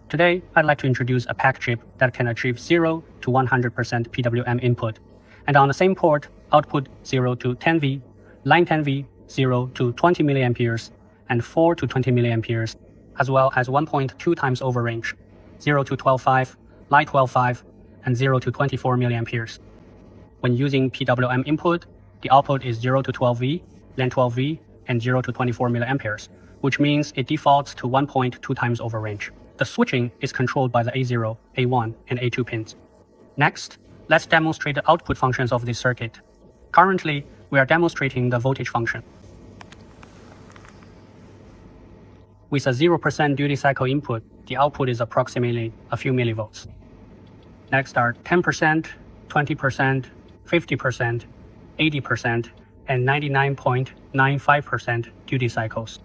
Today, I'd like to introduce a pack chip that can achieve 0 to 100% PWM input, and on the same port, output 0 to 10V, line 10V, 0 to 20 milliamperes, and 4 to 20 milliamperes, as well as 1.2 times overrange, 0 to 12.5, line 12.5, and 0 to 24 milliamperes. When using PWM input, the output is 0 to 12V, line 12V, and 0 to 24 milliamperes, which means it defaults to 1.2 times overrange. The switching is controlled by the A0, A1, and A2 pins. Next, let's demonstrate the output functions of this circuit. Currently, we are demonstrating the voltage function. With a 0% duty cycle input, the output is approximately a few millivolts. Next are 10%, 20%, 50%, 80%, and 99.95% duty cycles.